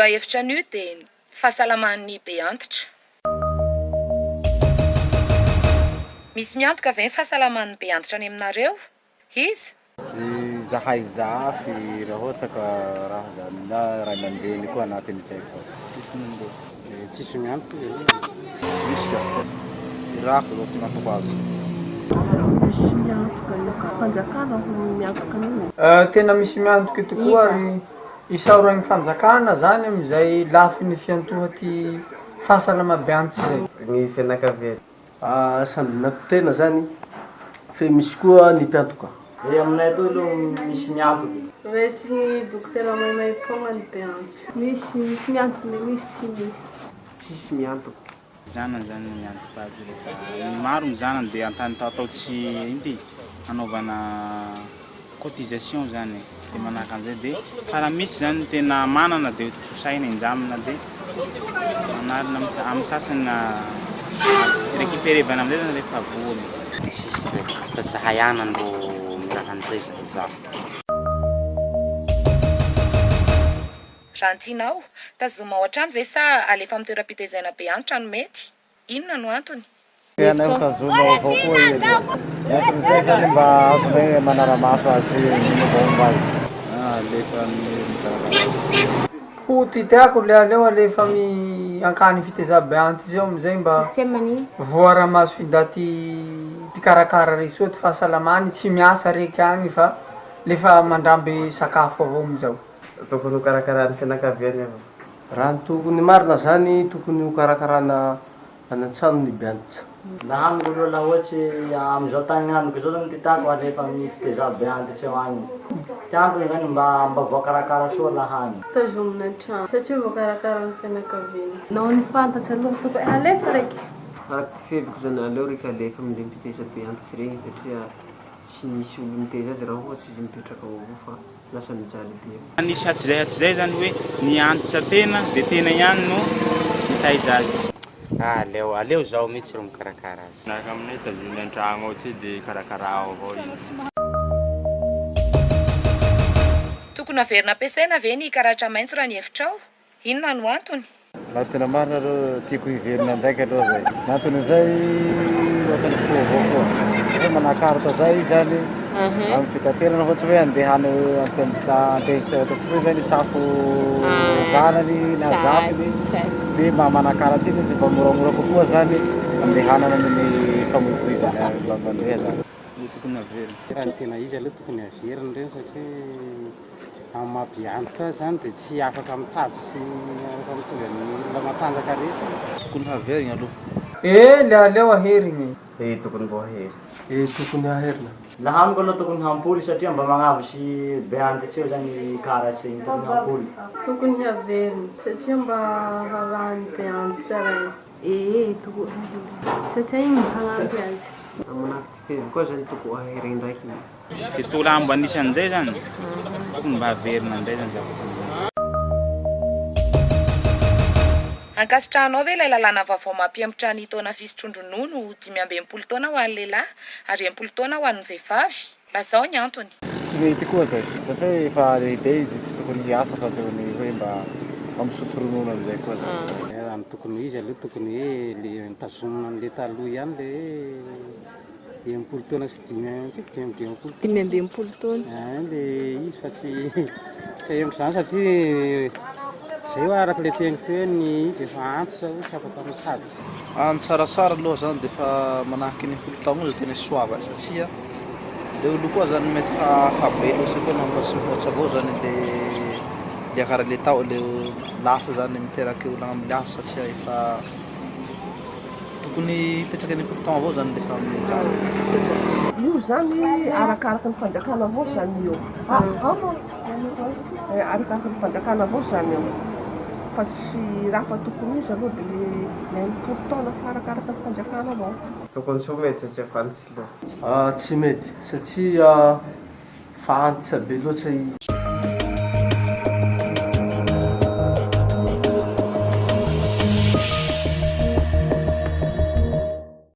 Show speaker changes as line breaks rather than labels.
lohahevitra an'io dia fahasalaman'ny be antitra. Misy miantoka ve ny fahasalaman'ny be antitra any aminareo? Izy?
Zahay zafy raha ohatra ka raha zany na ray aman-dreny koa anatin'izay koa.
Tsisy miantoka
Misy da irako loatra nafako azy.
Misy miantoka io ka fanjakana miantoka an'io.
Tena misy miantoka tokoa ary isaoran'ny fanjakana zany amin'izay lafiny fiantoha ty fahasalama-be antitra izay.
ny fianakaviana. Samby mianto-tena zany fe misy koa ny mpiantoka.
Aminay atoy aloha misy miantoky.
Resy dokotera maimay foagna ny be antitra. Misy miantoka misy tsy misy.
Tsisy miantoka.
Zanany zany miantoka azy rehefa maro ny zanany dia antany tao tsy inty anaovana cotisation zany dia manahaka an'izay dia raha misy zany tena manana dia fosaina injamina dia manarina amin'ny sasany récupéré-bana amin'izay zany rehefa voany.
Tsisy zay fa zahay ihany no miraha an'izay zahay.
Raha antinao, tazoma ao an-trano ve sa alefa amin'ny toeram-pitaizana be antitra no mety? Inona no antony?
Tena utazoma avao koa izy. Antony zany mba azonay manara-maso azy momba azy. Alefa amin'ny
Ho ty tiako le aleo alefa ankany fiteza-be antitra zao amizay mba voara-maso fidaty mpikarakara resoa ty fahasalamany tsy miasa reky agny fa lefa mandramby sakafo avao amizao.
Tokony hokarakarana fianakaviana avao. Raha ny tokony marina zany tokony hokarakarana an-trano ny be antitra.
Laha amiko aloha laha ohatsy am'izao tany androko zao zany tiako alefa amin'ny fiteza-be antitra eo agny. Tiako zany mba voakarakara soa laha agny.
Tazomina an-trano satria voakarakara ny fianakaviana. Nao ny fantatsy aloha foto alefa raiky.
Araky ty feviko zany aleo reka alefa amin'ireny mpiteza be antitra regny satria tsy misy olo miteza azy raha ohatsy izy mipetraka avao fa lasa mijaly be.
Nisy hatrizay zany hoe ny antitra tena dia tena ihany no mitaiza azy.
Aleo zaho mihitsy ro mikarakara azy.
Naka aminay tazomina an-tragno ao tsy dia karakara avao izy.
Tokony averina ampiasaina ve ny karatra maitso raha ny hevitrao? Inona no antony?
Raha tena marina aloha tiako hiverina ndraiky aloha zay. N'anton'izay ohatrany soa avao koa. Hoe manakarata zay zany amin'ny fitaterana ohatsy hoe andehana antehisa ataontsika hoe zany safo zanany na zafiny dia mba manakaratsy iny izy mba moramora kokoa zany andehanana amin'ny famoitoizany mandeha zany. Tokony averina.
Raha ny tena izy aloha tokony averina reny satria amin'ny maha-be antitra zany dia tsy afaka mitady sy afaka mitovy amin'ny olona matanjaka rehetra.
Tokony averina aloha.
Le aleo aherigny.
Tokony mbo aherina. Tokony aherina.
Laha amiko aloha tokony hampoly satria mba magnavy be antitra eo zany karatsy igny tokony hampoly.
Tokony averina satria mba rarahany be antitra ray. Tokony averina satria igny hanampy azy.
Manahaky ty fevy koa zany tokony aherina ndraiky.
Dia tola mba anisan'izay zany tokony mba averina indray zany zavatra amin'izay.
Ankasitrahanao ve ilay lalàna vaovao mampihemotra ny taona fisotrondo-nono 5 taona ho an'ny lehilahy ary 10 taona ho an'ny vehivavy? Lazao ny antony.
Tsy mety koa zay satria efa lehibe izy tsy tokony hiasa fa tokony hoe mba misotro ronono amin'izay koa zay.
Raha ny tokony izy aloha tokony hoe le mitazomina an'le taloha ihany le hoe 10 taona sy
5 taona.
Le izy fa tsy ahemoko zany satria zay hoe araka le teniko teo ny izy efa antitra hoe tsy afaka mitady.
Ny tsaratsara aloha zany dia efa manahaky ny 10 taona izy tena soava satria le olo koa zany mety fabe loatra koa mamboatsy mihoatra avao zany le akara le tao le lasa zany miteraky olona amin'ny asa satria efa tokony hipetraky ny 10 taona avao zany lefa mijaly.
Io zany arakaraka ny fanjakana avao zany io. Arakaraka ny fanjakana avao zany io. Fa tsy raha fa tokony izy aloha dia 10 taona fa arakaraka ny fanjakana avao.
Tokony tsy ho mety satria fa tsy loatra. Tsy mety satria fa antitra be loatra